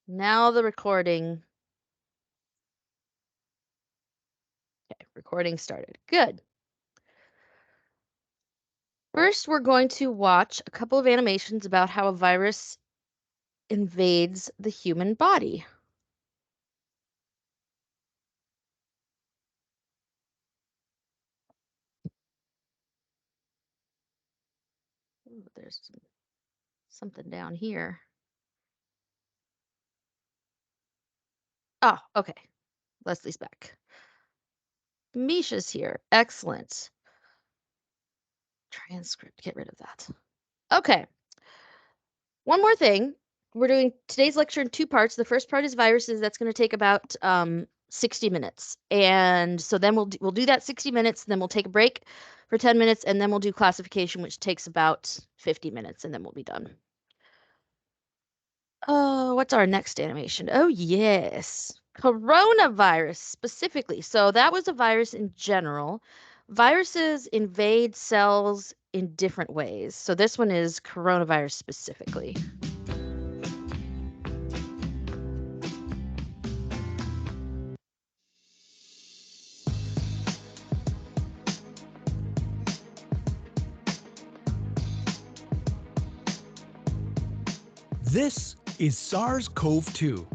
Now the recording. Okay, recording started. Good. First, we're going to watch a couple of animations about how a virus invades the human body. Ooh, there's something down here. Oh, okay. Leslie's back. Misha's here. Excellent. Transcript. Get rid of that. Okay. One more thing. We're doing today's lecture in two parts. The first part is viruses. That's going to take about 60 minutes. And so then we'll do that 60 minutes, then we'll take a break for 10 minutes, and then we'll do classification, which takes about 50 minutes, and then we'll be done. Oh, what's our next animation? Oh, yes. Coronavirus specifically. So that was a virus in general. Viruses invade cells in different ways. So this one is coronavirus specifically. This is SARS-CoV-2.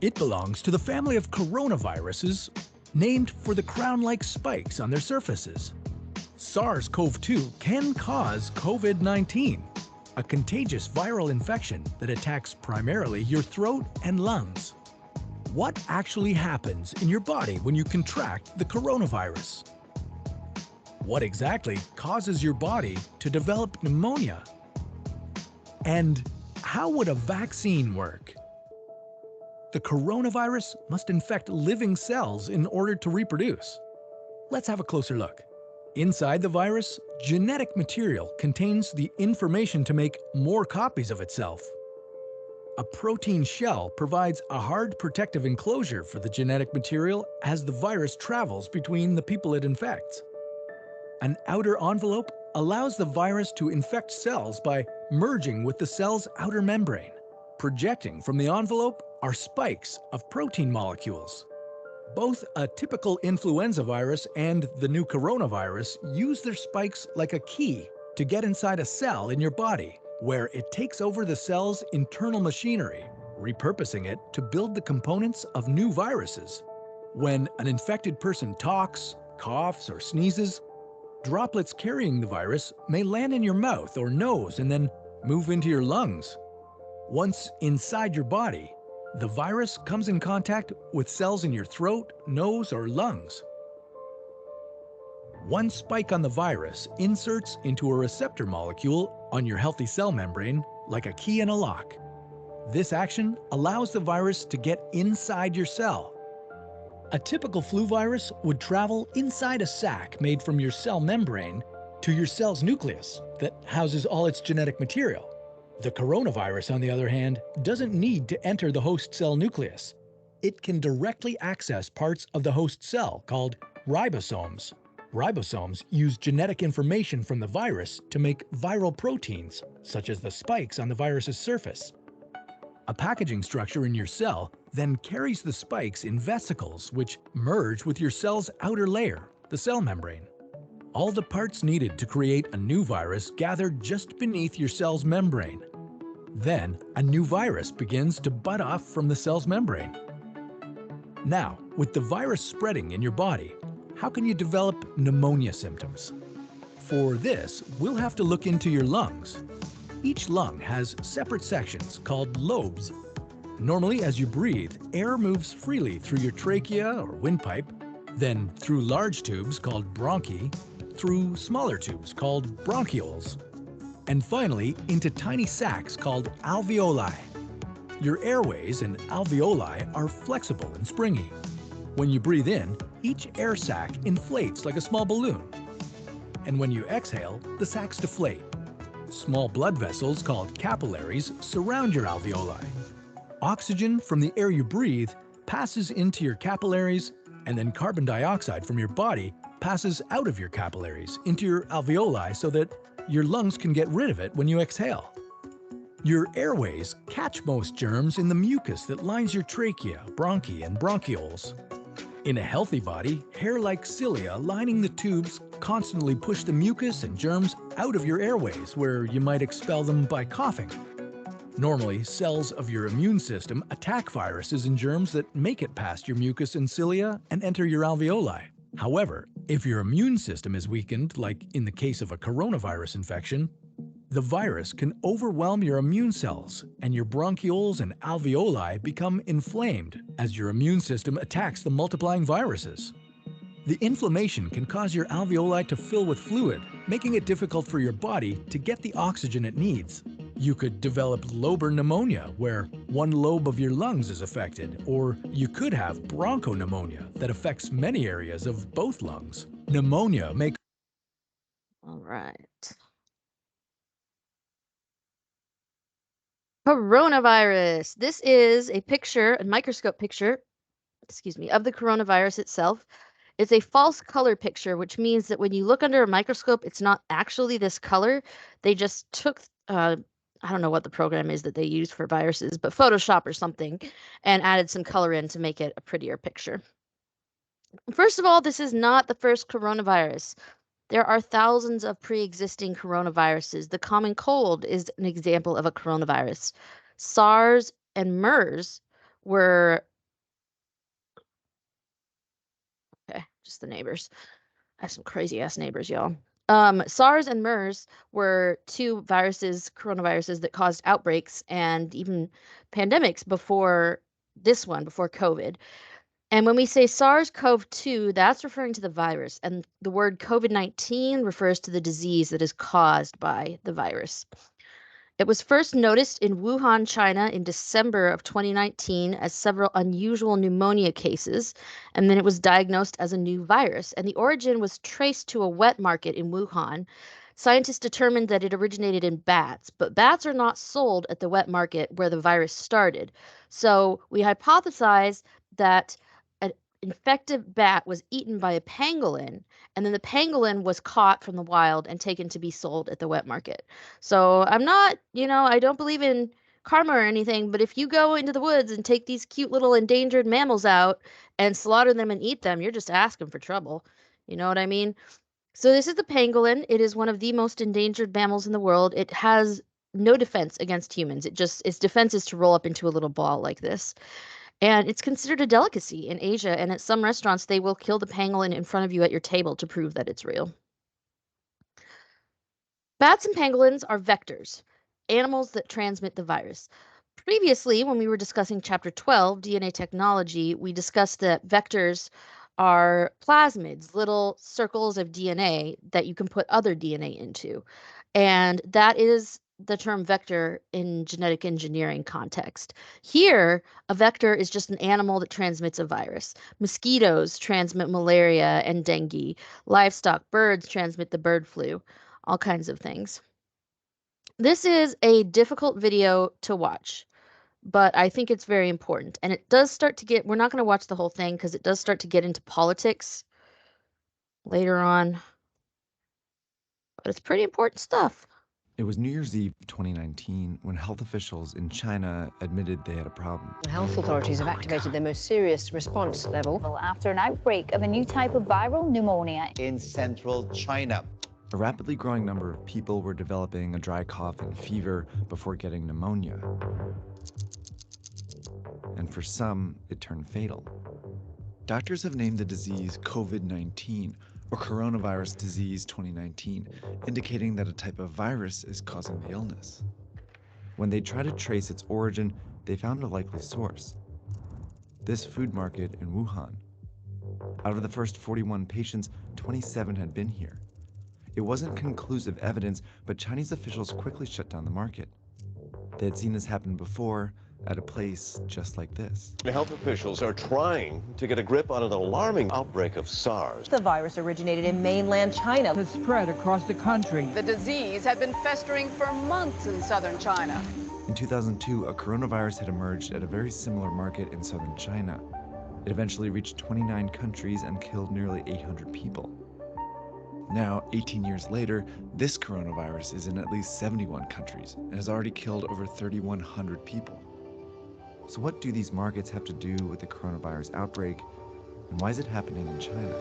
It belongs to the family of coronaviruses named for the crown-like spikes on their surfaces. SARS-CoV-2 can cause COVID-19, a contagious viral infection that attacks primarily your throat and lungs. What actually happens in your body when you contract the coronavirus? What exactly causes your body to develop pneumonia? And how would a vaccine work? The coronavirus must infect living cells in order to reproduce. Let's have a closer look. Inside the virus, genetic material contains the information to make more copies of itself. A protein shell provides a hard protective enclosure for the genetic material as the virus travels between the people it infects. An outer envelope allows the virus to infect cells by merging with the cell's outer membrane. Projecting from the envelope are spikes of protein molecules. Both a typical influenza virus and the new coronavirus use their spikes like a key to get inside a cell in your body, where it takes over the cell's internal machinery, repurposing it to build the components of new viruses. When an infected person talks, coughs, or sneezes, droplets carrying the virus may land in your mouth or nose and then move into your lungs. Once inside your body, the virus comes in contact with cells in your throat, nose, or lungs. One spike on the virus inserts into a receptor molecule on your healthy cell membrane like a key in a lock. This action allows the virus to get inside your cell. A typical flu virus would travel inside a sac made from your cell membrane to your cell's nucleus that houses all its genetic material. The coronavirus, on the other hand, doesn't need to enter the host cell nucleus. It can directly access parts of the host cell called ribosomes. Ribosomes use genetic information from the virus to make viral proteins, such as the spikes on the virus's surface. A packaging structure in your cell then carries the spikes in vesicles which merge with your cell's outer layer, the cell membrane. All the parts needed to create a new virus gather just beneath your cell's membrane. Then, a new virus begins to bud off from the cell's membrane. Now, with the virus spreading in your body, how can you develop pneumonia symptoms? For this, we'll have to look into your lungs. Each lung has separate sections called lobes. Normally, as you breathe, air moves freely through your trachea or windpipe, then through large tubes called bronchi, through smaller tubes called bronchioles, and finally into tiny sacs called alveoli. Your airways and alveoli are flexible and springy. When you breathe in, each air sac inflates like a small balloon. And when you exhale, the sacs deflate. Small blood vessels called capillaries surround your alveoli. Oxygen from the air you breathe passes into your capillaries, and then carbon dioxide from your body passes out of your capillaries into your alveoli so that your lungs can get rid of it when you exhale. Your airways catch most germs in the mucus that lines your trachea, bronchi, and bronchioles. In a healthy body, hair-like cilia lining the tubes constantly push the mucus and germs out of your airways, where you might expel them by coughing. Normally, cells of your immune system attack viruses and germs that make it past your mucus and cilia and enter your alveoli. However, if your immune system is weakened, like in the case of a coronavirus infection, the virus can overwhelm your immune cells, and your bronchioles and alveoli become inflamed as your immune system attacks the multiplying viruses. The inflammation can cause your alveoli to fill with fluid, making it difficult for your body to get the oxygen it needs. You could develop lobar pneumonia, where one lobe of your lungs is affected, or you could have bronchopneumonia that affects many areas of both lungs. Pneumonia may... All right. Coronavirus. This is a picture, a microscope picture, of the coronavirus itself. It's a false color picture, which means that when you look under a microscope, it's not actually this color. They just took, I don't know what the program is that they use for viruses, but Photoshop or something, and added some color in to make it a prettier picture. First of all, this is not the first coronavirus. There are thousands of pre-existing coronaviruses. The common cold is an example of a coronavirus. SARS and MERS were, okay, just the neighbors. I have some crazy ass neighbors, y'all. SARS and MERS were two viruses, coronaviruses, that caused outbreaks and even pandemics before this one, before COVID. And when we say SARS-CoV-2, that's referring to the virus, and the word COVID-19 refers to the disease that is caused by the virus. It was first noticed in Wuhan, China in December of 2019 as several unusual pneumonia cases, and then it was diagnosed as a new virus. And the origin was traced to a wet market in Wuhan. Scientists determined that it originated in bats, but bats are not sold at the wet market where the virus started. So we hypothesize that an infected bat was eaten by a pangolin, and then the pangolin was caught from the wild and taken to be sold at the wet market. So I'm not, I don't believe in karma or anything, but if you go into the woods and take these cute little endangered mammals out and slaughter them and eat them, you're just asking for trouble. You know what I mean? So this is the pangolin. It is one of the most endangered mammals in the world. It has no defense against humans. Its defense is to roll up into a little ball like this. And it's considered a delicacy in Asia, and at some restaurants they will kill the pangolin in front of you at your table to prove that it's real. Bats and pangolins are vectors, animals that transmit the virus. Previously, when we were discussing Chapter 12, DNA technology, we discussed that vectors are plasmids, little circles of DNA that you can put other DNA into. And that is the term vector in genetic engineering context. Here, a vector is just an animal that transmits a virus. Mosquitoes transmit malaria and dengue. Livestock, birds transmit the bird flu, all kinds of things. This is a difficult video to watch, but I think it's very important. And it does start to get, we're not going to watch the whole thing because it does start to get into politics later on, but it's pretty important stuff. It was New Year's Eve 2019 when health officials in China admitted they had a problem. Health authorities have activated their most serious response level after an outbreak of a new type of viral pneumonia in central China. A rapidly growing number of people were developing a dry cough and fever before getting pneumonia. And for some, it turned fatal. Doctors have named the disease COVID-19, or Coronavirus Disease 2019, indicating that a type of virus is causing the illness. When they tried to trace its origin, they found a likely source: this food market in Wuhan. Out of the first 41 patients, 27 had been here. It wasn't conclusive evidence, but Chinese officials quickly shut down the market. They had seen this happen before at a place just like this. Health officials are trying to get a grip on an alarming outbreak of SARS. The virus originated in mainland China. Has spread across the country. The disease had been festering for months in southern China. In 2002, a coronavirus had emerged at a very similar market in southern China. It eventually reached 29 countries and killed nearly 800 people. Now, 18 years later, this coronavirus is in at least 71 countries and has already killed over 3,100 people. So what do these markets have to do with the coronavirus outbreak, and why is it happening in China?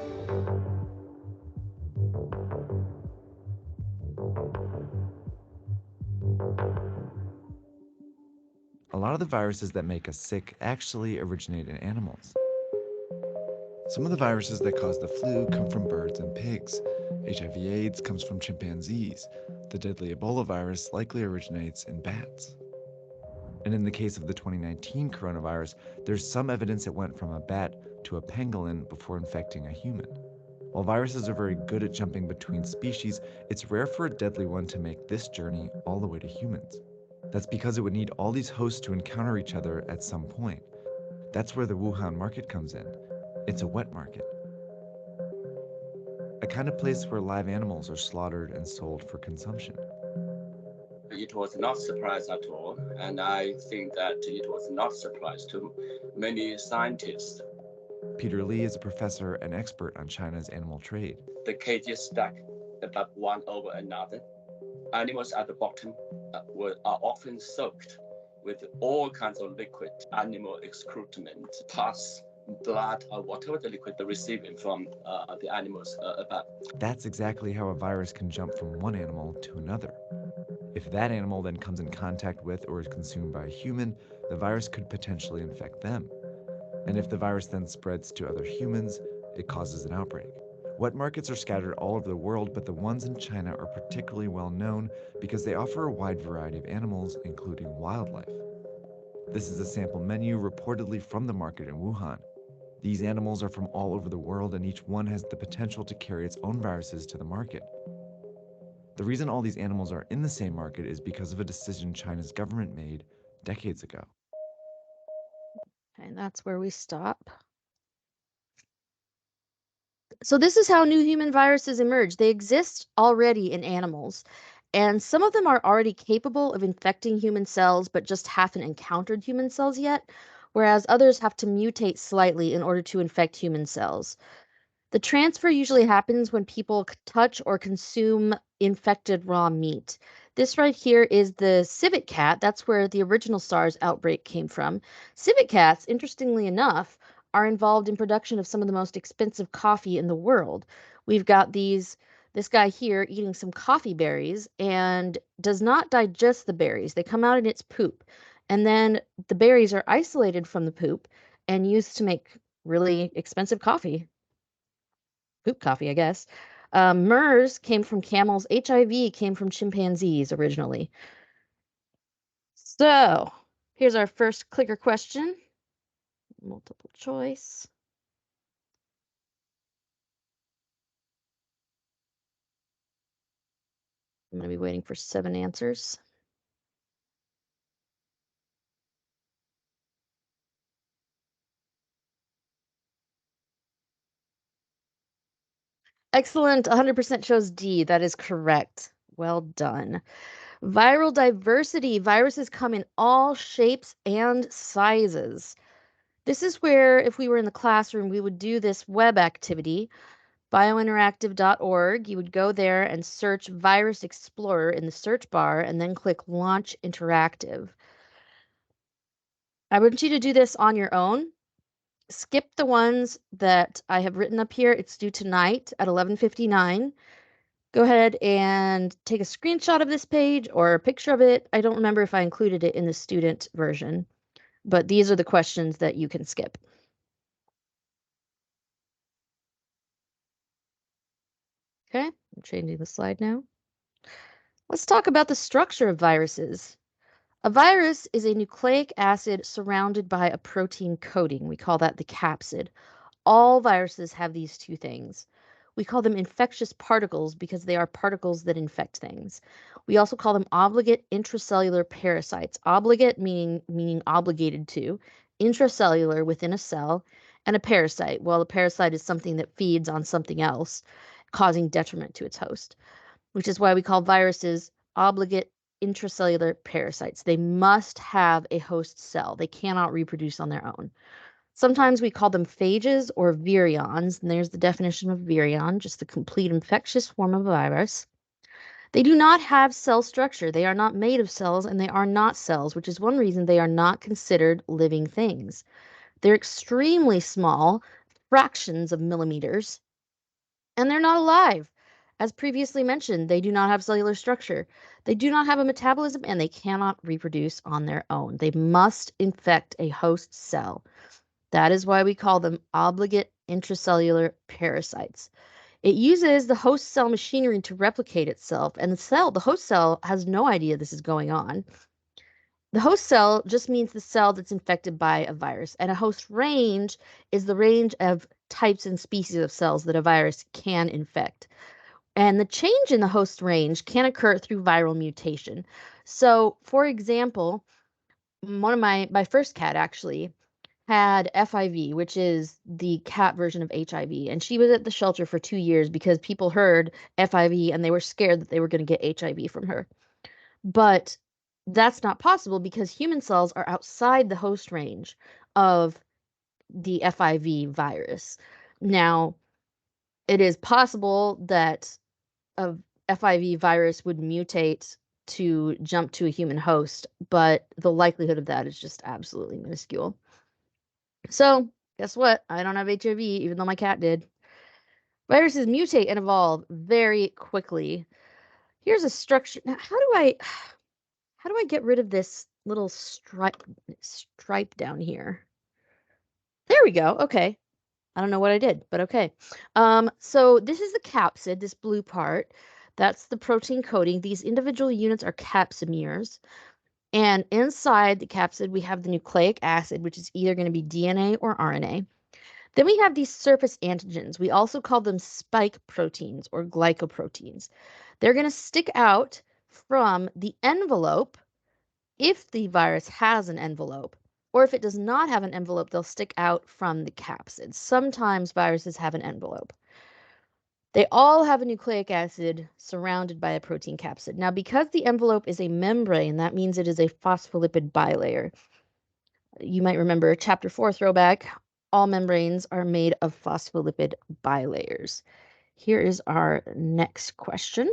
A lot of the viruses that make us sick actually originate in animals. Some of the viruses that cause the flu come from birds and pigs. HIV/AIDS comes from chimpanzees. The deadly Ebola virus likely originates in bats. And in the case of the 2019 coronavirus, there's some evidence it went from a bat to a pangolin before infecting a human. While viruses are very good at jumping between species, it's rare for a deadly one to make this journey all the way to humans. That's because it would need all these hosts to encounter each other at some point. That's where the Wuhan market comes in. It's a wet market. A kind of place where live animals are slaughtered and sold for consumption. It was not a surprise at all, and I think that it was not a surprise to many scientists. Peter Lee is a professor and expert on China's animal trade. The cages stacked above one over another. Animals at the bottom are often soaked with all kinds of liquid, animal excrement, pus, blood, or whatever the liquid they're receiving from the animals above. That's exactly how a virus can jump from one animal to another. If that animal then comes in contact with or is consumed by a human, the virus could potentially infect them. And if the virus then spreads to other humans, it causes an outbreak. Wet markets are scattered all over the world, but the ones in China are particularly well known because they offer a wide variety of animals, including wildlife. This is a sample menu reportedly from the market in Wuhan. These animals are from all over the world, and each one has the potential to carry its own viruses to the market. The reason all these animals are in the same market is because of a decision China's government made decades ago. And that's where we stop. So this is how new human viruses emerge. They exist already in animals, and some of them are already capable of infecting human cells, but just haven't encountered human cells yet, whereas others have to mutate slightly in order to infect human cells. The transfer usually happens when people touch or consume infected raw meat. This right here is the civet cat. That's where the original SARS outbreak came from. Civet cats, interestingly enough, are involved in production of some of the most expensive coffee in the world. We've got this guy here eating some coffee berries and does not digest the berries. They come out in its poop. And then the berries are isolated from the poop and used to make really expensive coffee. Poop coffee, I guess. MERS came from camels. HIV came from chimpanzees originally. So here's our first clicker question. Multiple choice. I'm going to be waiting for 7 answers. Excellent. 100% chose D. That is correct. Well done. Viral diversity. Viruses come in all shapes and sizes. This is where, if we were in the classroom, we would do this web activity, biointeractive.org. You would go there and search Virus Explorer in the search bar and then click Launch Interactive. I want you to do this on your own. Skip the ones that I have written up here. It's due tonight at 11:59. Go ahead and take a screenshot of this page or a picture of it. I don't remember if I included it in the student version, but these are the questions that you can skip. Okay, I'm changing the slide now. Let's talk about the structure of viruses. A virus is a nucleic acid surrounded by a protein coating. We call that the capsid. All viruses have these two things. We call them infectious particles because they are particles that infect things. We also call them obligate intracellular parasites. Obligate meaning obligated to, intracellular within a cell, and a parasite. Well, a parasite is something that feeds on something else, causing detriment to its host, which is why we call viruses obligate intracellular parasites. They must have a host cell. They cannot reproduce on their own. Sometimes we call them phages or virions, and there's the definition of virion, just the complete infectious form of a virus. They do not have cell structure. They are not made of cells, and they are not cells, which is one reason they are not considered living things. They're extremely small, fractions of millimeters, and they're not alive. As previously mentioned, they do not have cellular structure. They do not have a metabolism, and they cannot reproduce on their own. They must infect a host cell. That is why we call them obligate intracellular parasites. It uses the host cell machinery to replicate itself, and the host cell has no idea this is going on. The host cell just means the cell that's infected by a virus, and a host range is the range of types and species of cells that a virus can infect. And the change in the host range can occur through viral mutation. So, for example, one of my first cat actually had FIV, which is the cat version of HIV, and she was at the shelter for 2 years because people heard FIV and they were scared that they were going to get HIV from her. But that's not possible because human cells are outside the host range of the FIV virus. Now, it is possible that a FIV virus would mutate to jump to a human host, but the likelihood of that is just absolutely minuscule. So, guess what? I don't have HIV, even though my cat did. Viruses mutate and evolve very quickly. Here's a structure. Now, how do I get rid of this little stripe down here? There we go. Okay. I don't know what I did, but okay. So this is the capsid, this blue part. That's the protein coating. These individual units are capsomeres. And inside the capsid, we have the nucleic acid, which is either going to be DNA or RNA. Then we have these surface antigens. We also call them spike proteins or glycoproteins. They're going to stick out from the envelope if the virus has an envelope, or if it does not have an envelope, they'll stick out from the capsid. Sometimes viruses have an envelope. They all have a nucleic acid surrounded by a protein capsid. Now, because the envelope is a membrane, that means it is a phospholipid bilayer. You might remember chapter 4 throwback. All membranes are made of phospholipid bilayers. Here is our next question.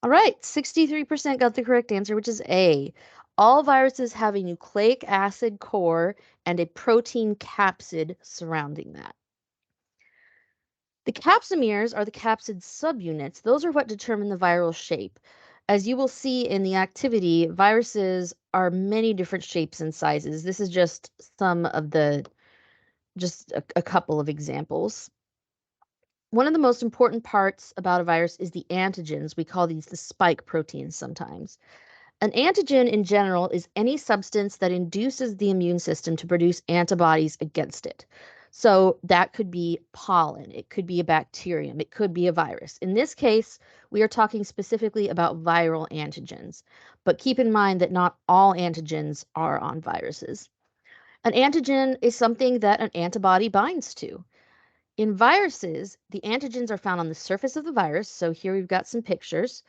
All right, 63% got the correct answer, which is A. All viruses have a nucleic acid core and a protein capsid surrounding that. The capsomeres are the capsid subunits. Those are what determine the viral shape. As you will see in the activity, viruses are many different shapes and sizes. This is just some of just a couple of examples. One of the most important parts about a virus is the antigens. We call these the spike proteins sometimes. An antigen in general is any substance that induces the immune system to produce antibodies against it. So that could be pollen, it could be a bacterium, it could be a virus. In this case, we are talking specifically about viral antigens. But keep in mind that not all antigens are on viruses. An antigen is something that an antibody binds to. In viruses, the antigens are found on the surface of the virus. So here we've got some pictures.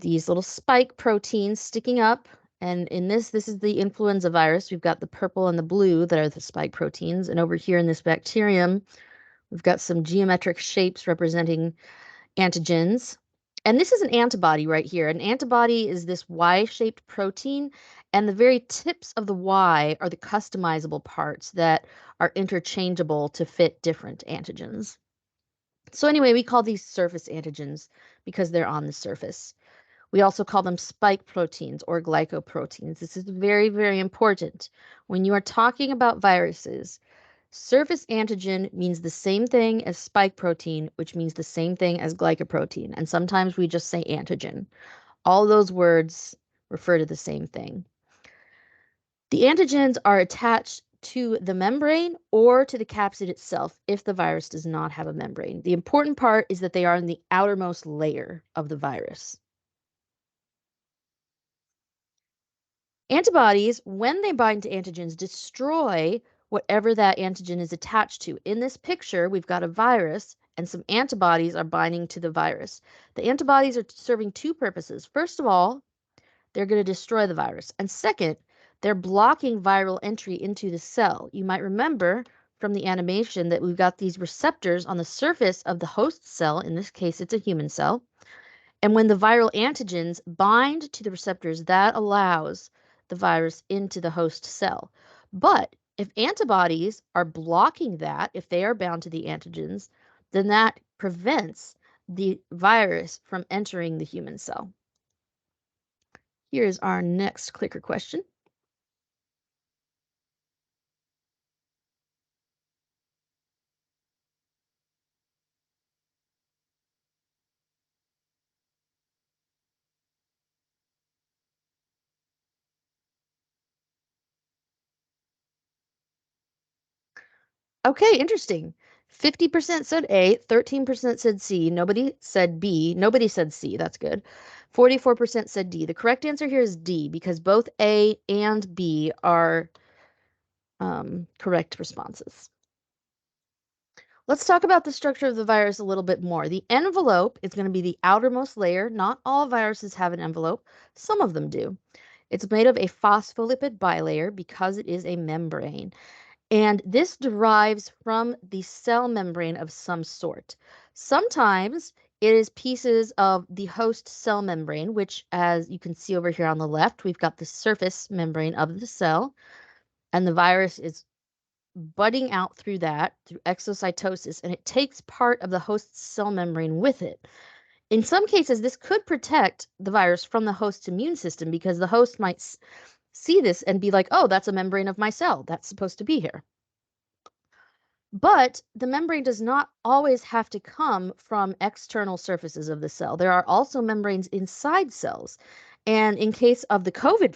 These little spike proteins sticking up. And in this is the influenza virus. We've got the purple and the blue that are the spike proteins. And over here in this bacterium, we've got some geometric shapes representing antigens. And this is an antibody right here. An antibody is this Y-shaped protein, and the very tips of the Y are the customizable parts that are interchangeable to fit different antigens. So anyway, we call these surface antigens because they're on the surface. We also call them spike proteins or glycoproteins. This is very, very important. When you are talking about viruses, surface antigen means the same thing as spike protein, which means the same thing as glycoprotein. And sometimes we just say antigen. All those words refer to the same thing. The antigens are attached to the membrane or to the capsid itself if the virus does not have a membrane. The important part is that they are in the outermost layer of the virus. Antibodies, when they bind to antigens, destroy whatever that antigen is attached to. In this picture, we've got a virus and some antibodies are binding to the virus. The antibodies are serving two purposes. First of all, they're going to destroy the virus. And second, they're blocking viral entry into the cell. You might remember from the animation that we've got these receptors on the surface of the host cell. In this case, it's a human cell. And when the viral antigens bind to the receptors, that allows the virus into the host cell. But if antibodies are blocking that, if they are bound to the antigens, then that prevents the virus from entering the human cell. Here's our next clicker question. Okay, interesting. 50% said A, 13% said C, nobody said B, nobody said C, that's good. 44% said D. The correct answer here is D because both A and B are correct responses. Let's talk about the structure of the virus a little bit more. The envelope is going to be the outermost layer. Not all viruses have an envelope. Some of them do. It's made of a phospholipid bilayer because it is a membrane. And this derives from the cell membrane of some sort. Sometimes it is pieces of the host cell membrane, which, as you can see over here on the left, we've got the surface membrane of the cell, and the virus is budding out through that, through exocytosis, and it takes part of the host cell membrane with it. In some cases, this could protect the virus from the host's immune system because the host might see this and be like, oh, that's a membrane of my cell. That's supposed to be here. But the membrane does not always have to come from external surfaces of the cell. There are also membranes inside cells. And in case of the COVID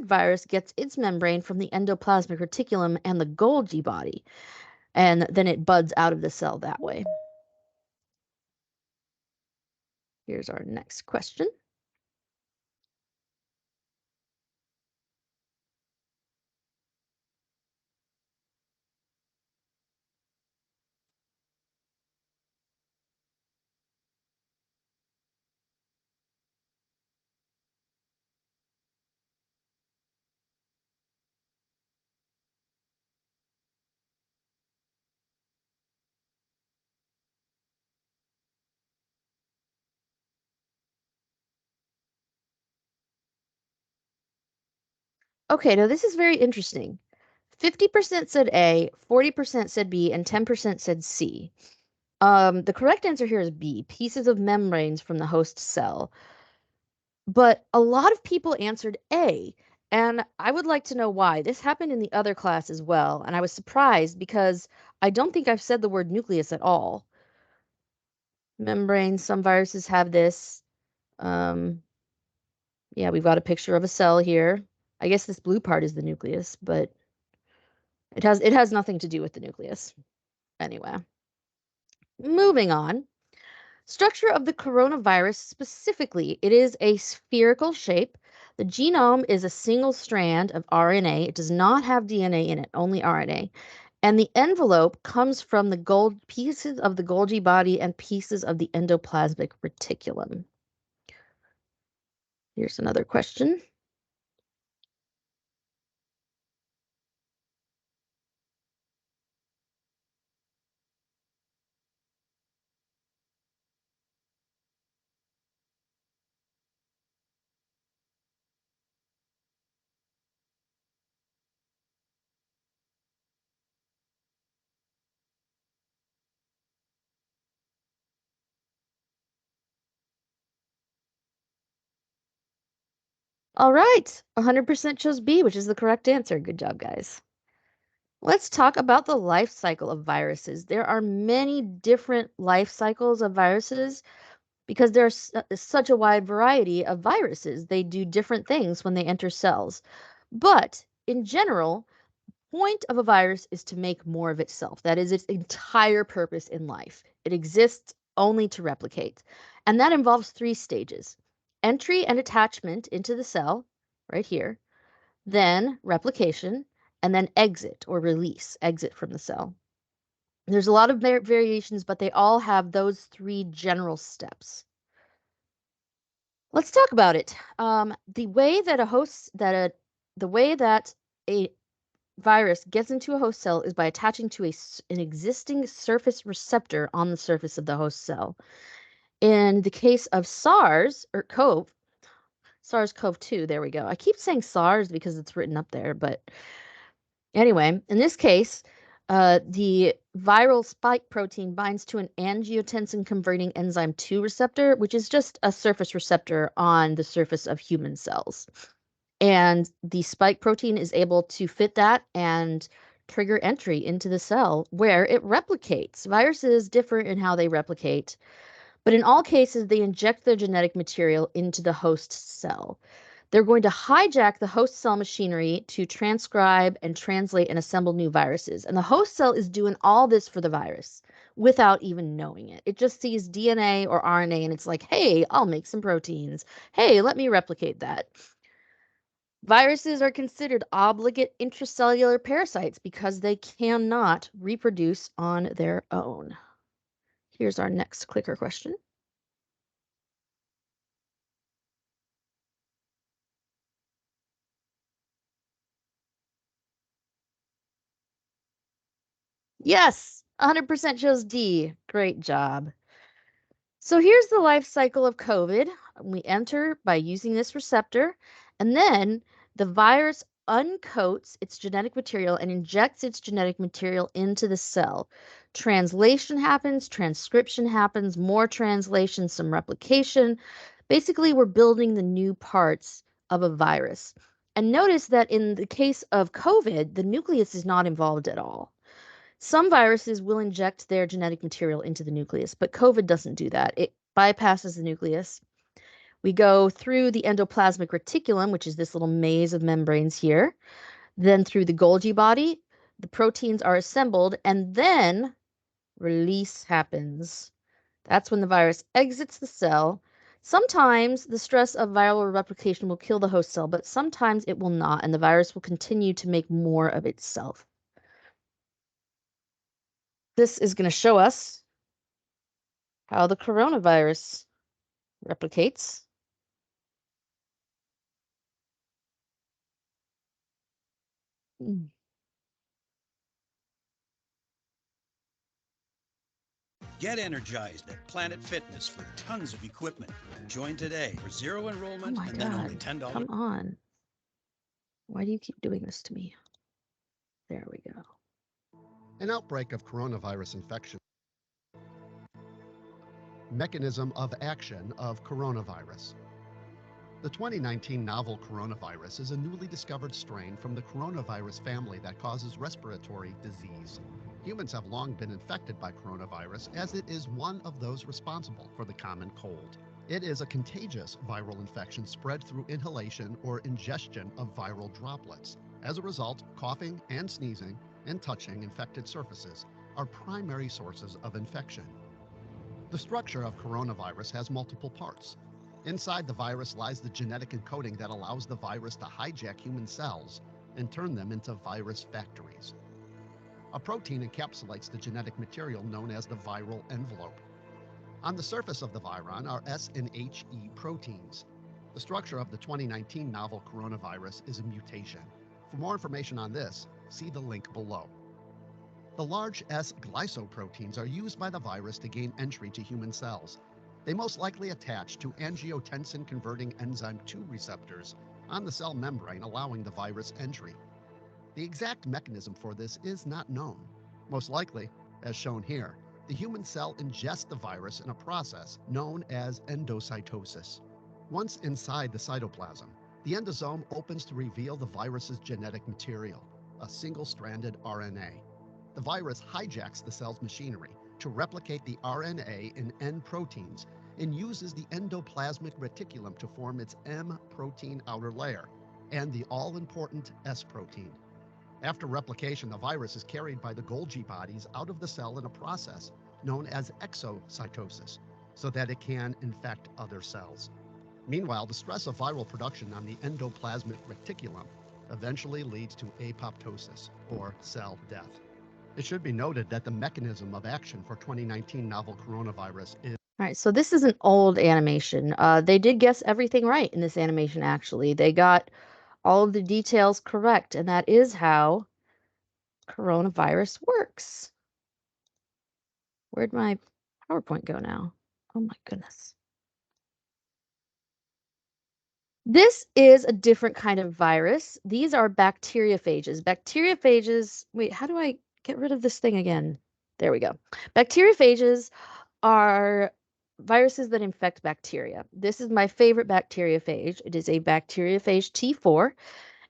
virus gets its membrane from the endoplasmic reticulum and the Golgi body. And then it buds out of the cell that way. Here's our next question. Okay, now this is very interesting. 50% said A, 40% said B, and 10% said C. The correct answer here is B, pieces of membranes from the host cell. But a lot of people answered A, and I would like to know why. This happened in the other class as well, and I was surprised because I don't think I've said the word nucleus at all. Membrane, some viruses have this. Yeah, we've got a picture of a cell here. I guess this blue part is the nucleus, but it has nothing to do with the nucleus. Anyway, moving on. Structure of the coronavirus specifically, it is a spherical shape. The genome is a single strand of RNA. It does not have DNA in it, only RNA. And the envelope comes from the pieces of the Golgi body and pieces of the endoplasmic reticulum. Here's another question. All right, 100% chose B, which is the correct answer. Good job, guys. Let's talk about the life cycle of viruses. There are many different life cycles of viruses because there's such a wide variety of viruses. They do different things when they enter cells. But in general, point of a virus is to make more of itself. That is its entire purpose in life. It exists only to replicate. And that involves 3 stages: entry and attachment into the cell, right here, then replication, and then exit or release, exit from the cell. There's a lot of variations, but they all have those 3 general steps. Let's talk about it. The way that a virus gets into a host cell is by attaching to an existing surface receptor on the surface of the host cell. In the case of SARS or SARS-CoV-2, there we go. I keep saying SARS because it's written up there, but anyway, in this case, the viral spike protein binds to an angiotensin converting enzyme 2 receptor, which is just a surface receptor on the surface of human cells. And the spike protein is able to fit that and trigger entry into the cell where it replicates. Viruses differ in how they replicate, but in all cases, they inject their genetic material into the host cell. They're going to hijack the host cell machinery to transcribe and translate and assemble new viruses. And the host cell is doing all this for the virus without even knowing it. It just sees DNA or RNA and it's like, hey, I'll make some proteins. Hey, let me replicate that. Viruses are considered obligate intracellular parasites because they cannot reproduce on their own. Here's our next clicker question. Yes, 100% chose D. Great job. So here's the life cycle of COVID. We enter by using this receptor, and then the virus uncoats its genetic material and injects its genetic material into the cell. Translation happens, transcription happens, more translation, some replication. Basically, we're building the new parts of a virus. And notice that in the case of COVID, the nucleus is not involved at all. Some viruses will inject their genetic material into the nucleus, but COVID doesn't do that. It bypasses the nucleus. We go through the endoplasmic reticulum, which is this little maze of membranes here, then through the Golgi body, the proteins are assembled, and then release happens. That's when the virus exits the cell. Sometimes the stress of viral replication will kill the host cell, but sometimes it will not, and the virus will continue to make more of itself. This is going to show us how the coronavirus replicates. Get energized at Planet Fitness with tons of equipment. Join today for zero enrollment and then only $10. Come on. Why do you keep doing this to me? There we go. An outbreak of coronavirus infection. Mechanism of action of coronavirus. The 2019 novel coronavirus is a newly discovered strain from the coronavirus family that causes respiratory disease. Humans have long been infected by coronavirus as it is one of those responsible for the common cold. It is a contagious viral infection spread through inhalation or ingestion of viral droplets. As a result, coughing and sneezing and touching infected surfaces are primary sources of infection. The structure of coronavirus has multiple parts. Inside the virus lies the genetic encoding that allows the virus to hijack human cells and turn them into virus factories. A protein encapsulates the genetic material known as the viral envelope. On the surface of the viron are S and HE proteins. The structure of the 2019 novel coronavirus is a mutation. For more information on this, see the link below. The large S glycoproteins are used by the virus to gain entry to human cells. They most likely attach to angiotensin converting enzyme 2 receptors on the cell membrane, allowing the virus entry. The exact mechanism for this is not known. Most likely, as shown here, the human cell ingests the virus in a process known as endocytosis. Once inside the cytoplasm, the endosome opens to reveal the virus's genetic material, a single-stranded RNA. The virus hijacks the cell's machinery to replicate the RNA in N proteins and uses the endoplasmic reticulum to form its M protein outer layer and the all-important S protein. After replication, the virus is carried by the Golgi bodies out of the cell in a process known as exocytosis, so that it can infect other cells. Meanwhile, the stress of viral production on the endoplasmic reticulum eventually leads to apoptosis, or cell death. It should be noted that the mechanism of action for 2019 novel coronavirus is... All right, so this is an old animation. They did guess everything right in this animation, actually. They got all of the details correct, and that is how coronavirus works. Where'd my PowerPoint go now? Oh my goodness. This is a different kind of virus. These are bacteriophages. Bacteriophages, wait, how do I get rid of this thing again? There we go. Bacteriophages are viruses that infect bacteria. This is my favorite bacteriophage. It is a bacteriophage T4,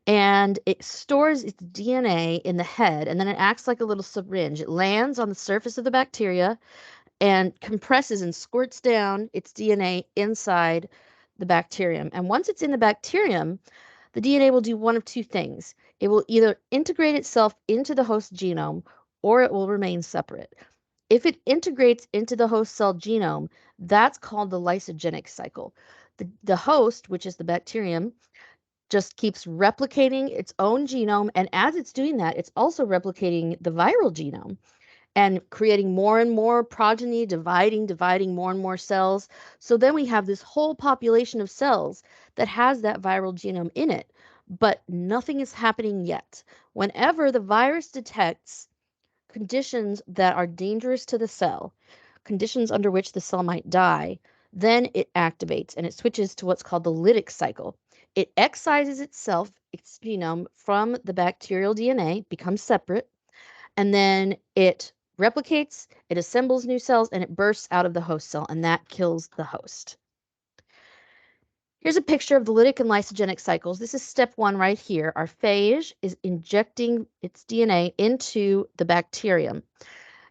and it stores its DNA in the head, and then it acts like a little syringe. It lands on the surface of the bacteria and compresses and squirts down its DNA inside the bacterium. And once it's in the bacterium, the DNA will do one of two things. It will either integrate itself into the host genome, or it will remain separate. If it integrates into the host cell genome, that's called the lysogenic cycle. The host, which is the bacterium, just keeps replicating its own genome, and as it's doing that, it's also replicating the viral genome and creating more and more progeny, dividing more and more cells. So then we have this whole population of cells that has that viral genome in it, but nothing is happening yet. Whenever the virus detects conditions that are dangerous to the cell, conditions under which the cell might die, then it activates and it switches to what's called the lytic cycle. It excises itself, its genome, from the bacterial DNA, becomes separate, and then it replicates, it assembles new cells, and it bursts out of the host cell, and that kills the host. Here's a picture of the lytic and lysogenic cycles. This is step one right here. Our phage is injecting its DNA into the bacterium.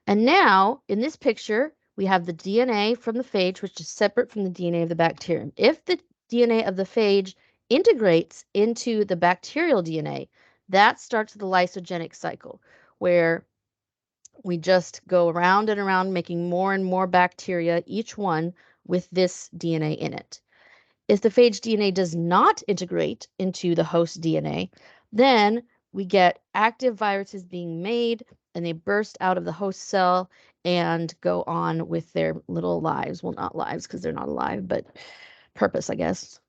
And now, in this picture, we have the DNA from the phage, which is separate from the DNA of the bacterium. If the DNA of the phage integrates into the bacterial DNA, that starts the lysogenic cycle, where we just go around and around making more and more bacteria, each one with this DNA in it. If the phage DNA does not integrate into the host DNA, then we get active viruses being made, and they burst out of the host cell and go on with their little lives. Well, not lives because they're not alive, but purpose, I guess.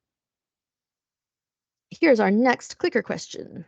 Here's our next clicker question.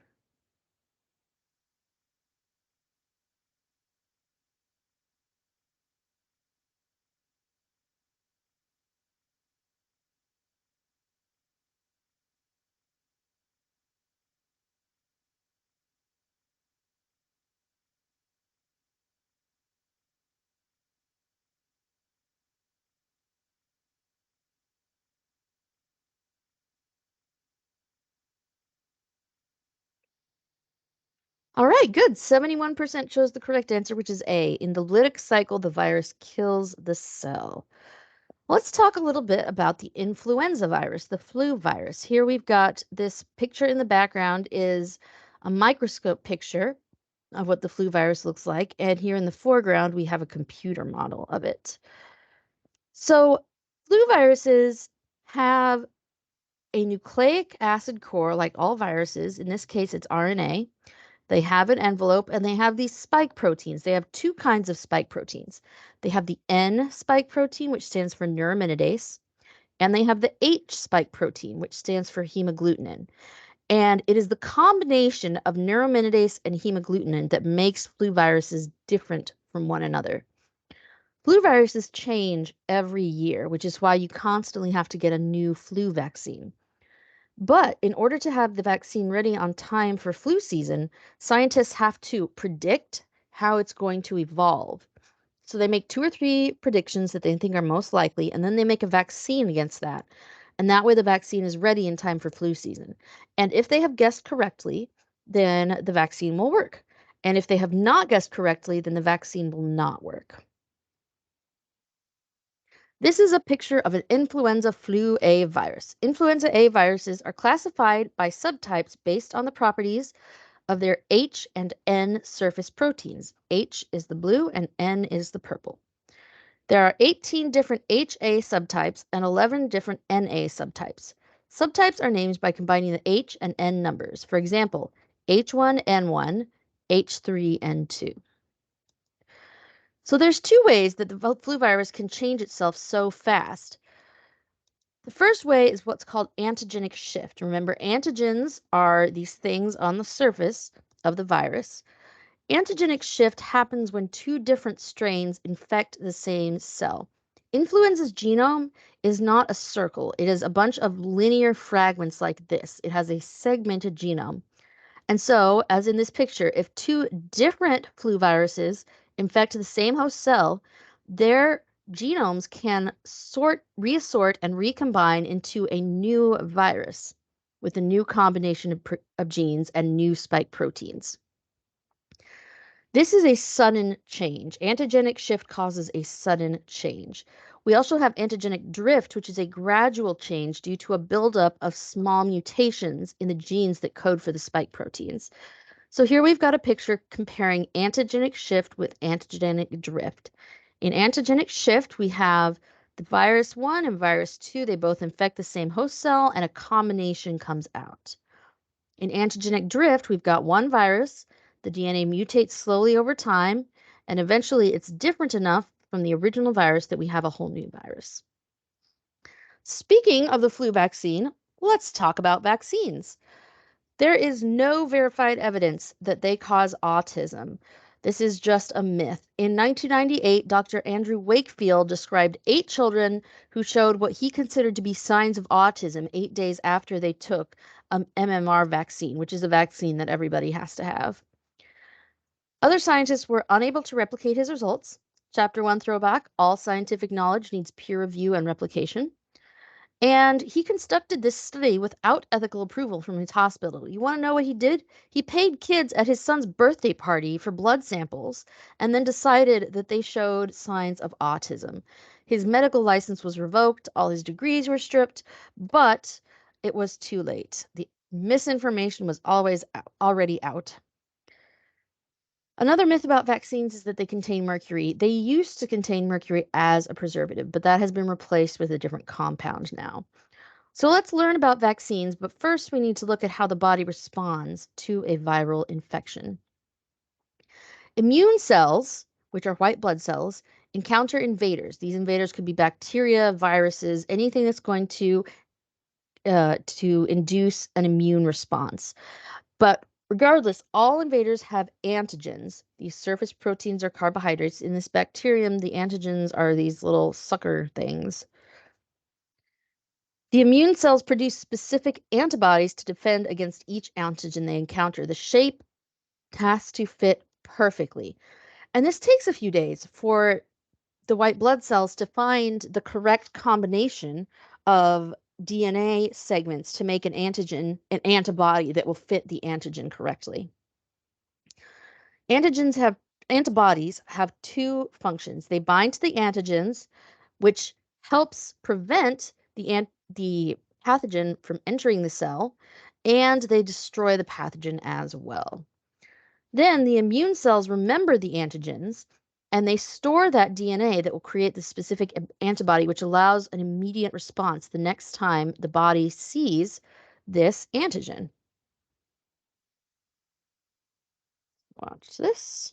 All right, good. 71% chose the correct answer, which is A. In the lytic cycle, the virus kills the cell. Let's talk a little bit about the influenza virus, the flu virus. Here we've got this picture in the background is a microscope picture of what the flu virus looks like. And here in the foreground, we have a computer model of it. So flu viruses have a nucleic acid core like all viruses. In this case, it's RNA. They have an envelope, and they have these spike proteins. They have two kinds of spike proteins. They have the N spike protein, which stands for neuraminidase, and they have the H spike protein, which stands for hemagglutinin. And it is the combination of neuraminidase and hemagglutinin that makes flu viruses different from one another. Flu viruses change every year, which is why you constantly have to get a new flu vaccine. But in order to have the vaccine ready on time for flu season, scientists have to predict how it's going to evolve. So they make 2 or 3 predictions that they think are most likely, and then they make a vaccine against that. And that way the vaccine is ready in time for flu season. And if they have guessed correctly, then the vaccine will work. And if they have not guessed correctly, then the vaccine will not work. This is a picture of an influenza flu A virus. Influenza A viruses are classified by subtypes based on the properties of their H and N surface proteins. H is the blue and N is the purple. There are 18 different HA subtypes and 11 different NA subtypes. Subtypes are named by combining the H and N numbers. For example, H1N1, H3N2. So there's two ways that the flu virus can change itself so fast. The first way is what's called antigenic shift. Remember, antigens are these things on the surface of the virus. Antigenic shift happens when two different strains infect the same cell. Influenza's genome is not a circle. It is a bunch of linear fragments like this. It has a segmented genome. And so, as in this picture, if two different flu viruses infect the same host cell, their genomes can reassort, and recombine into a new virus with a new combination of genes and new spike proteins. This is a sudden change. Antigenic shift causes a sudden change. We also have antigenic drift, which is a gradual change due to a buildup of small mutations in the genes that code for the spike proteins. So here we've got a picture comparing antigenic shift with antigenic drift. In antigenic shift, we have the virus 1 and virus 2. They both infect the same host cell, and a combination comes out. In antigenic drift, we've got one virus. The DNA mutates slowly over time, and eventually it's different enough from the original virus that we have a whole new virus. Speaking of the flu vaccine, let's talk about vaccines. There is no verified evidence that they cause autism. This is just a myth. In 1998, Dr. Andrew Wakefield described 8 children who showed what he considered to be signs of autism 8 days after they took an MMR vaccine, which is a vaccine that everybody has to have. Other scientists were unable to replicate his results. Chapter 1 throwback, all scientific knowledge needs peer review and replication. And he conducted this study without ethical approval from his hospital. You want to know what he did? He paid kids at his son's birthday party for blood samples and then decided that they showed signs of autism. His medical license was revoked, all his degrees were stripped, but it was too late. The misinformation was already out. Another myth about vaccines is that they contain mercury. They used to contain mercury as a preservative, but that has been replaced with a different compound now. So let's learn about vaccines, but first we need to look at how the body responds to a viral infection. Immune cells, which are white blood cells, encounter invaders. These invaders could be bacteria, viruses, anything that's going to induce an immune response. But regardless, all invaders have antigens. These surface proteins are carbohydrates. In this bacterium, the antigens are these little sucker things. The immune cells produce specific antibodies to defend against each antigen they encounter. The shape has to fit perfectly. And this takes a few days for the white blood cells to find the correct combination of DNA segments to make an antibody that will fit the antigen correctly. Antibodies have two functions. They bind to the antigens, which helps prevent the pathogen from entering the cell, and they destroy the pathogen as well. Then the immune cells remember the antigens, and they store that DNA that will create the specific antibody, which allows an immediate response the next time the body sees this antigen. Watch this.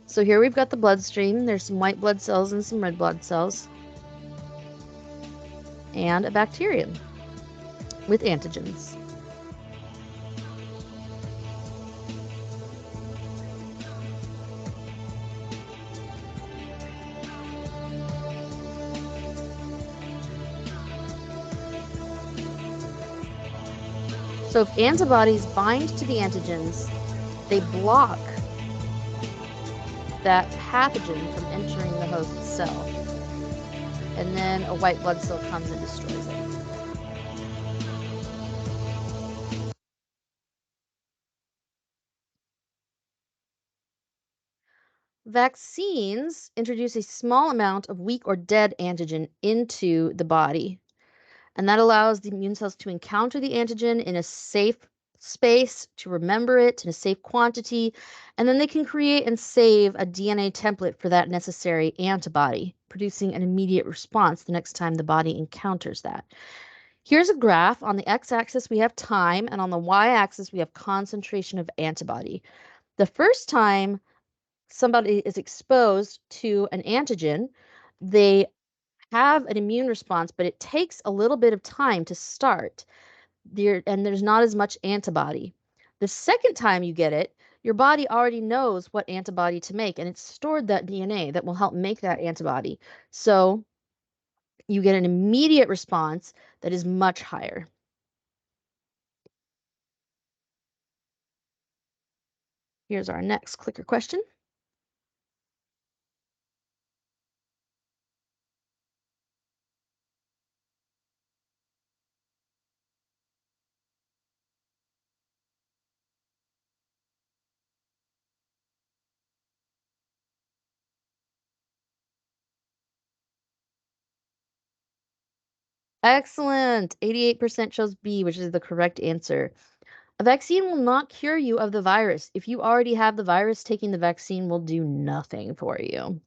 So here we've got the bloodstream. There's some white blood cells and some red blood cells. And a bacterium with antigens. So if antibodies bind to the antigens, they block that pathogen from entering the host cell. And then a white blood cell comes and destroys it. Vaccines introduce a small amount of weak or dead antigen into the body, and that allows the immune cells to encounter the antigen in a safe space, to remember it in a safe quantity, and then they can create and save a DNA template for that necessary antibody, producing an immediate response the next time the body encounters that. Here's a graph. On the x-axis, we have time, and on the y-axis, we have concentration of antibody. The first time somebody is exposed to an antigen, they have an immune response, but it takes a little bit of time to start there, and there's not as much antibody. The second time you get it, your body already knows what antibody to make, and it's stored that DNA that will help make that antibody. So you get an immediate response that is much higher. Here's our next clicker question. Excellent. 88% chose B, which is the correct answer. A vaccine will not cure you of the virus. If you already have the virus, taking the vaccine will do nothing for you.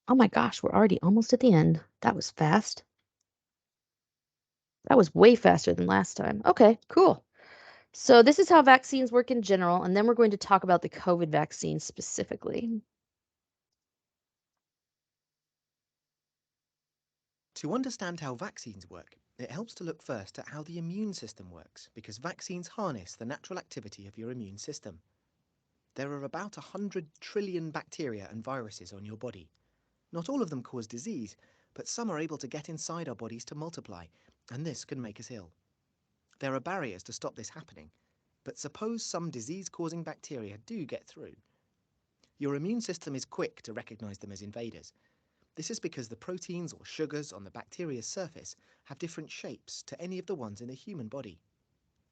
Oh my gosh, we're already almost at the end. That was fast. That was way faster than last time. Okay, cool. So this is how vaccines work in general, and then we're going to talk about the COVID vaccine specifically. To understand how vaccines work, it helps to look first at how the immune system works, because vaccines harness the natural activity of your immune system. There are about 100 trillion bacteria and viruses on your body. Not all of them cause disease, but some are able to get inside our bodies to multiply, and this can make us ill. There are barriers to stop this happening, but suppose some disease-causing bacteria do get through. Your immune system is quick to recognize them as invaders. This is because the proteins or sugars on the bacteria's surface have different shapes to any of the ones in a human body.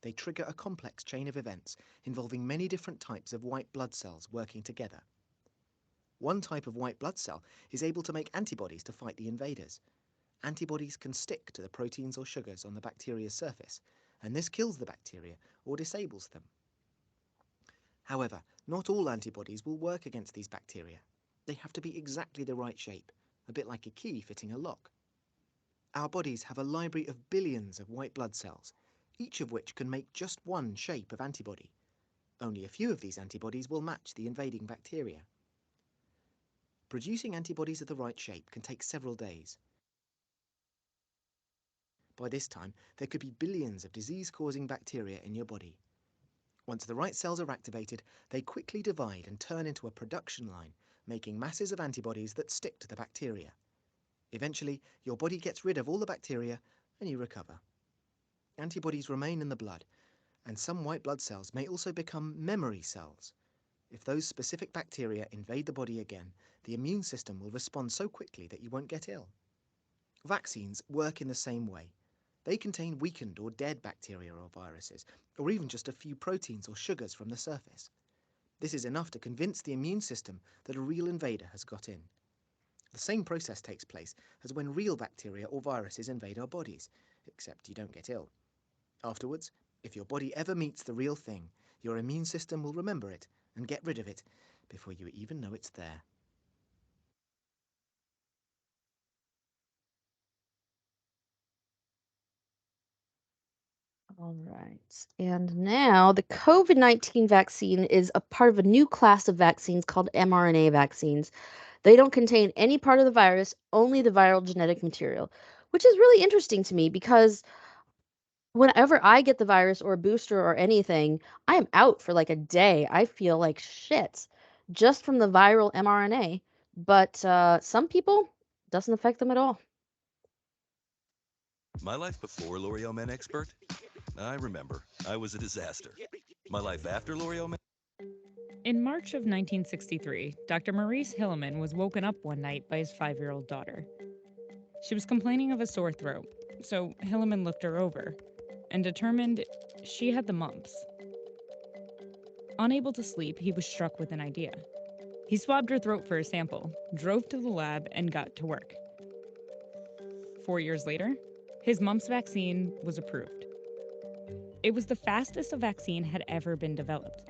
They trigger a complex chain of events involving many different types of white blood cells working together. One type of white blood cell is able to make antibodies to fight the invaders. Antibodies can stick to the proteins or sugars on the bacteria's surface, and this kills the bacteria or disables them. However, not all antibodies will work against these bacteria. They have to be exactly the right shape, a bit like a key fitting a lock. Our bodies have a library of billions of white blood cells, each of which can make just one shape of antibody. Only a few of these antibodies will match the invading bacteria. Producing antibodies of the right shape can take several days. By this time, there could be billions of disease-causing bacteria in your body. Once the right cells are activated, they quickly divide and turn into a production line, making masses of antibodies that stick to the bacteria. Eventually, your body gets rid of all the bacteria and you recover. Antibodies remain in the blood, and some white blood cells may also become memory cells. If those specific bacteria invade the body again, the immune system will respond so quickly that you won't get ill. Vaccines work in the same way. They contain weakened or dead bacteria or viruses, or even just a few proteins or sugars from the surface. This is enough to convince the immune system that a real invader has got in. The same process takes place as when real bacteria or viruses invade our bodies, except you don't get ill. Afterwards, if your body ever meets the real thing, your immune system will remember it and get rid of it before you even know it's there. All right. And now the COVID-19 vaccine is a part of a new class of vaccines called mRNA vaccines. They don't contain any part of the virus, only the viral genetic material, which is really interesting to me because whenever I get the virus or a booster or anything, I am out for like a day. I feel like shit just from the viral mRNA. But some people, doesn't affect them at all. My life before L'Oreal Men Expert? I remember. I was a disaster. My life after L'Oreal Men... In March of 1963, Dr. Maurice Hilleman was woken up one night by his 5-year-old daughter. She was complaining of a sore throat, so Hilleman looked her over and determined she had the mumps. Unable to sleep, he was struck with an idea. He swabbed her throat for a sample, drove to the lab, and got to work. 4 years later, his mumps vaccine was approved. It was the fastest a vaccine had ever been developed.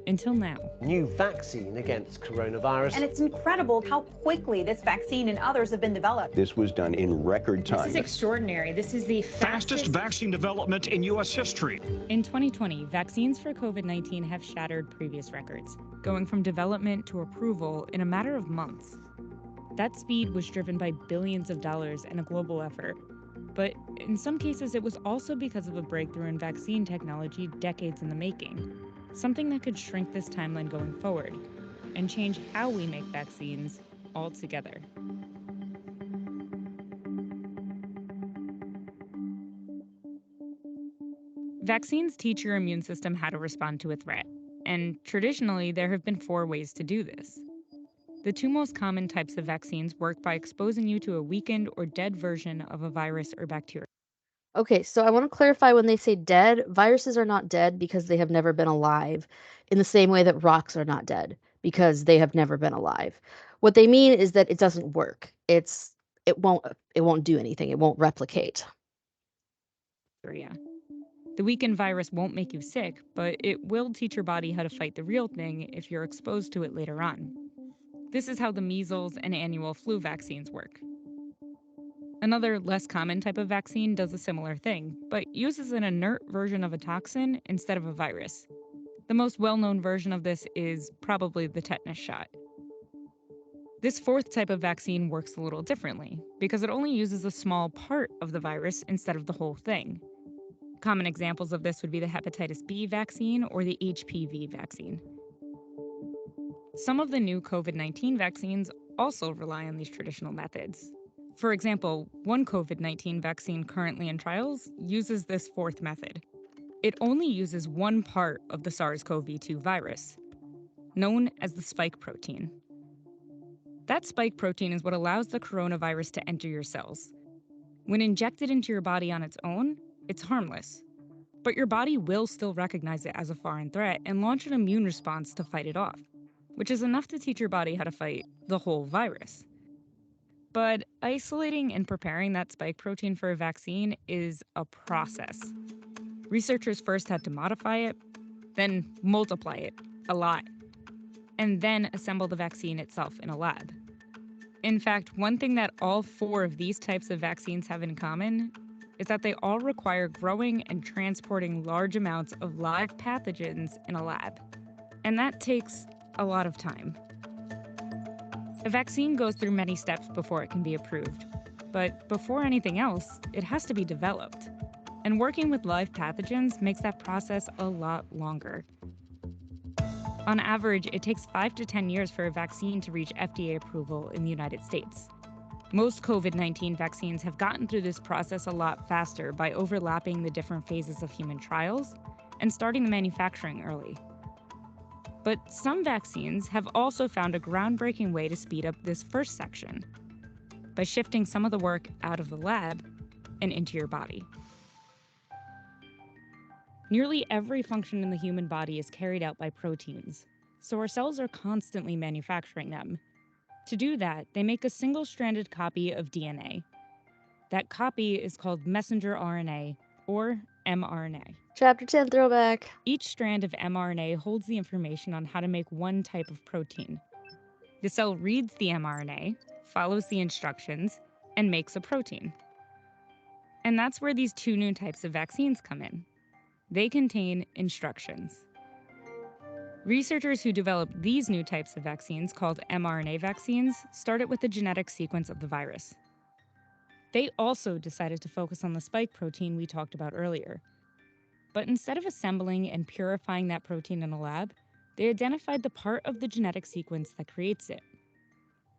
Until now. New vaccine against coronavirus. And it's incredible how quickly this vaccine and others have been developed. This was done in record time. This is extraordinary. This is the fastest vaccine development in U.S. history. In 2020, vaccines for COVID-19 have shattered previous records, going from development to approval in a matter of months. That speed was driven by billions of dollars and a global effort. But in some cases, it was also because of a breakthrough in vaccine technology decades in the making. Something that could shrink this timeline going forward and change how we make vaccines altogether. Vaccines teach your immune system how to respond to a threat, and traditionally there have been 4 ways to do this. The 2 most common types of vaccines work by exposing you to a weakened or dead version of a virus or bacteria. Okay, so I want to clarify when they say dead, viruses are not dead because they have never been alive, in the same way that rocks are not dead because they have never been alive. What they mean is that it doesn't work. It won't do anything. It won't replicate. The weakened virus won't make you sick, but it will teach your body how to fight the real thing if you're exposed to it later on. This is how the measles and annual flu vaccines work. Another, less common type of vaccine does a similar thing, but uses an inert version of a toxin instead of a virus. The most well-known version of this is probably the tetanus shot. This 4th type of vaccine works a little differently, because it only uses a small part of the virus instead of the whole thing. Common examples of this would be the hepatitis B vaccine or the HPV vaccine. Some of the new COVID-19 vaccines also rely on these traditional methods. For example, one COVID-19 vaccine currently in trials uses this 4th method. It only uses one part of the SARS-CoV-2 virus, known as the spike protein. That spike protein is what allows the coronavirus to enter your cells. When injected into your body on its own, it's harmless. But your body will still recognize it as a foreign threat and launch an immune response to fight it off, which is enough to teach your body how to fight the whole virus. But isolating and preparing that spike protein for a vaccine is a process. Researchers first had to modify it, then multiply it a lot, and then assemble the vaccine itself in a lab. In fact, one thing that all 4 of these types of vaccines have in common is that they all require growing and transporting large amounts of live pathogens in a lab. And that takes a lot of time. A vaccine goes through many steps before it can be approved. But before anything else, it has to be developed. And working with live pathogens makes that process a lot longer. On average, it takes 5 to 10 years for a vaccine to reach FDA approval in the United States. Most COVID-19 vaccines have gotten through this process a lot faster by overlapping the different phases of human trials and starting the manufacturing early. But some vaccines have also found a groundbreaking way to speed up this first section by shifting some of the work out of the lab and into your body. Nearly every function in the human body is carried out by proteins, so our cells are constantly manufacturing them. To do that, they make a single-stranded copy of DNA. That copy is called messenger RNA, or mRNA. Chapter 10 throwback. Each strand of mRNA holds the information on how to make one type of protein. The cell reads the mRNA, follows the instructions, and makes a protein. And that's where these 2 new types of vaccines come in. They contain instructions. Researchers who developed these new types of vaccines, called mRNA vaccines, started with the genetic sequence of the virus. They also decided to focus on the spike protein we talked about earlier. But instead of assembling and purifying that protein in a lab, they identified the part of the genetic sequence that creates it.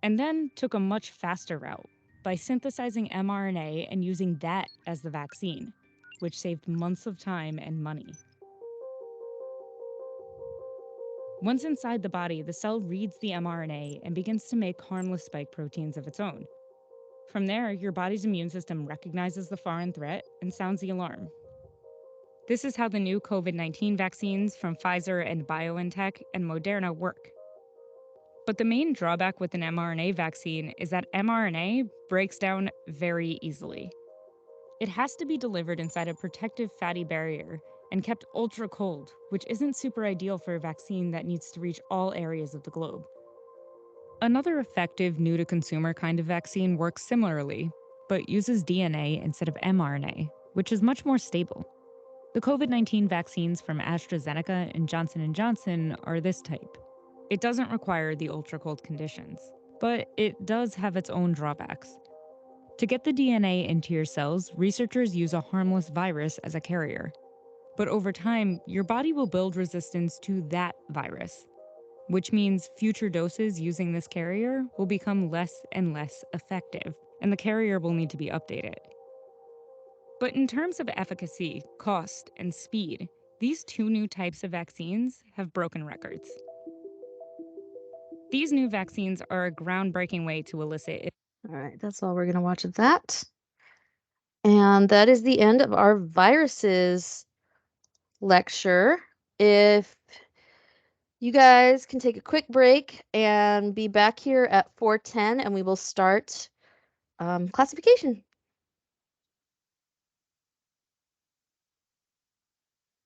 And then took a much faster route by synthesizing mRNA and using that as the vaccine, which saved months of time and money. Once inside the body, the cell reads the mRNA and begins to make harmless spike proteins of its own. From there, your body's immune system recognizes the foreign threat and sounds the alarm. This is how the new COVID-19 vaccines from Pfizer and BioNTech and Moderna work. But the main drawback with an mRNA vaccine is that mRNA breaks down very easily. It has to be delivered inside a protective fatty barrier and kept ultra cold, which isn't super ideal for a vaccine that needs to reach all areas of the globe. Another effective new-to-consumer kind of vaccine works similarly, but uses DNA instead of mRNA, which is much more stable. The COVID-19 vaccines from AstraZeneca and Johnson & Johnson are this type. It doesn't require the ultra-cold conditions, but it does have its own drawbacks. To get the DNA into your cells, researchers use a harmless virus as a carrier. But over time, your body will build resistance to that virus, which means future doses using this carrier will become less and less effective, and the carrier will need to be updated. But in terms of efficacy, cost, and speed, these two new types of vaccines have broken records. These new vaccines are a groundbreaking way to elicit. All right, that's all we're going to watch of that. And that is the end of our viruses lecture. If you guys can take a quick break and be back here at 4:10, and we will start classification.